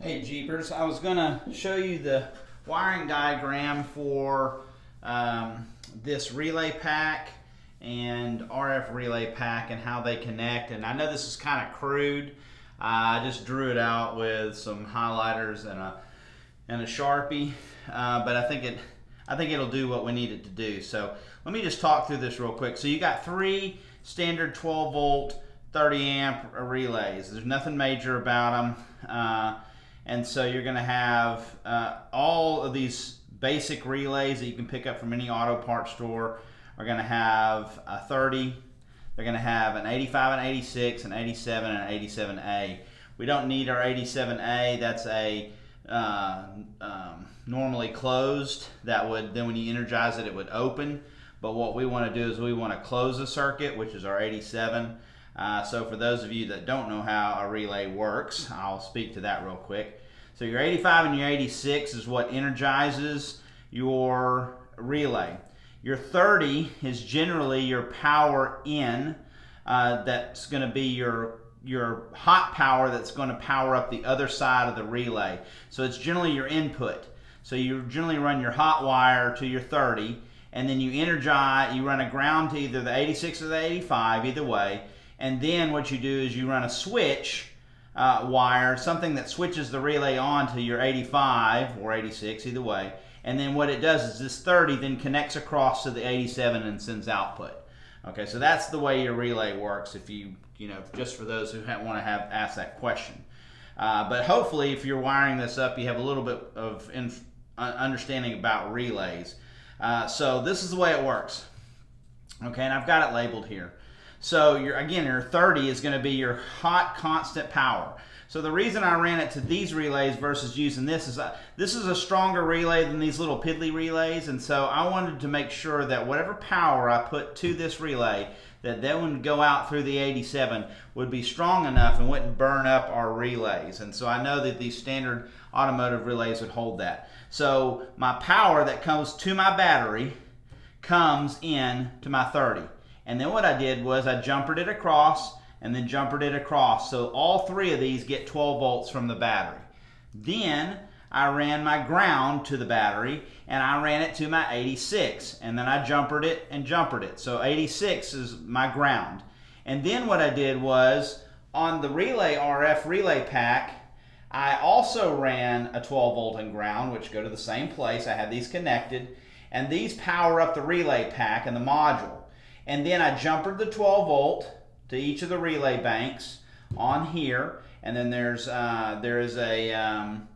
Hey Jeepers, I was going to show you the wiring diagram for this relay pack and RF relay pack and how they connect. And I know this is kind of crude. I just drew it out with some highlighters and a Sharpie, but I think it'll do what we need it to do. So let me just talk through this real quick. So you got three standard 12 volt 30 amp relays. There's nothing major about them. And so you're going to have all of these basic relays that you can pick up from any auto parts store are going to have a 30. They're going to have an 85 and 86, an 87 and an 87A. We don't need our 87A. That's a normally closed. That would, then when you energize it, it would open. But what we want to do is we want to close the circuit, which is our 87. So for those of you that don't know how a relay works, I'll speak to that real quick. So your 85 and your 86 is what energizes your relay. Your 30 is generally your power in. That's going to be your hot power that's going to power up the other side of the relay. So it's generally your input. So you generally run your hot wire to your 30, and then you energize, you run a ground to either the 86 or the 85, either way. And then what you do is you run a switch wire, something that switches the relay on to your 85 or 86, either way. And then what it does is this 30 then connects across to the 87 and sends output. Okay, so that's the way your relay works, if you know, just for those who want to ask that question. But hopefully, if you're wiring this up, you have a little bit of understanding about relays. So this is the way it works. Okay, and I've got it labeled here. So your 30 is going to be your hot constant power. So the reason I ran it to these relays versus using this is a stronger relay than these little piddly relays, and so I wanted to make sure that whatever power I put to this relay, that would go out through the 87 would be strong enough and wouldn't burn up our relays. And so I know that these standard automotive relays would hold that. So my power that comes to my battery comes in to my 30. And then what I did was I jumpered it across and then jumpered it across. So all three of these get 12 volts from the battery. Then I ran my ground to the battery and I ran it to my 86. And then I jumpered it and jumpered it. So 86 is my ground. And then what I did was on the relay RF relay pack, I also ran a 12 volt and ground, which go to the same place. I had these connected. And these power up the relay pack and the module. And then I jumpered the 12 volt to each of the relay banks on here. And then there is a, and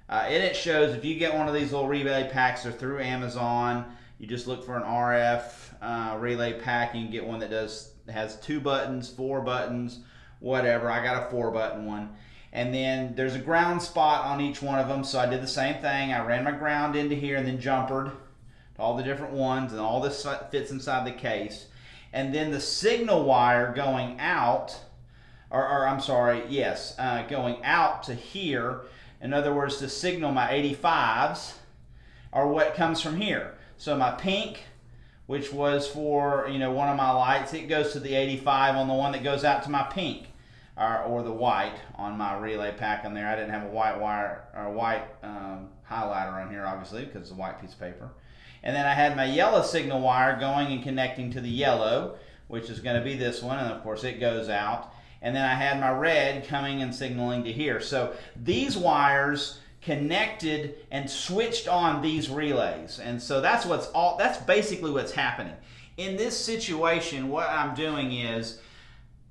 it shows if you get one of these little relay packs, they're through Amazon. You just look for an RF relay pack. You can get one that has 2 buttons, 4 buttons, whatever. I got a 4-button one. And then there's a ground spot on each one of them. So I did the same thing. I ran my ground into here and then jumpered to all the different ones, and all this fits inside the case. And then the signal wire going out, going out to here, in other words, to signal my 85s, are what comes from here. So my pink, which was for one of my lights, it goes to the 85 on the one that goes out to my pink, or the white on my relay pack on there. I didn't have a white wire or a white highlighter on here, obviously, because it's a white piece of paper. And then I had my yellow signal wire going and connecting to the yellow, which is going to be this one, and of course it goes out. And then I had my red coming and signaling to here. So these wires connected and switched on these relays. And so that's basically what's happening. In this situation, what I'm doing is,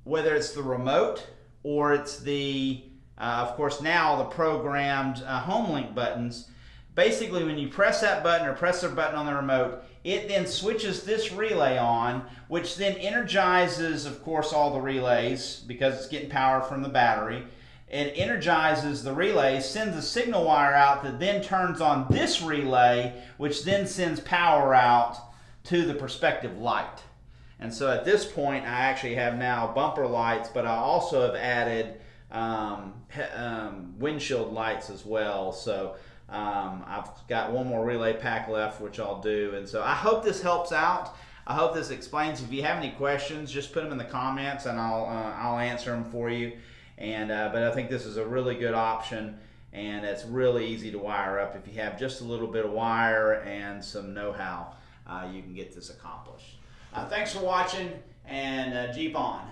whether it's the remote or it's the, of course now the programmed HomeLink buttons, basically, when you press that button or press the button on the remote, it then switches this relay on, which then energizes, of course, all the relays because it's getting power from the battery. It energizes the relay, sends a signal wire out that then turns on this relay, which then sends power out to the prospective light. And so at this point, I actually have now bumper lights, but I also have added windshield lights as well. So I've got one more relay pack left, which I'll do. And so I hope this helps out. I hope this explains. If you have any questions, just put them in the comments and I'll answer them for you. And but I think this is a really good option. and it's really easy to wire up. If you have just a little bit of wire and some know-how, you can get this accomplished. Thanks for watching, and Jeep on.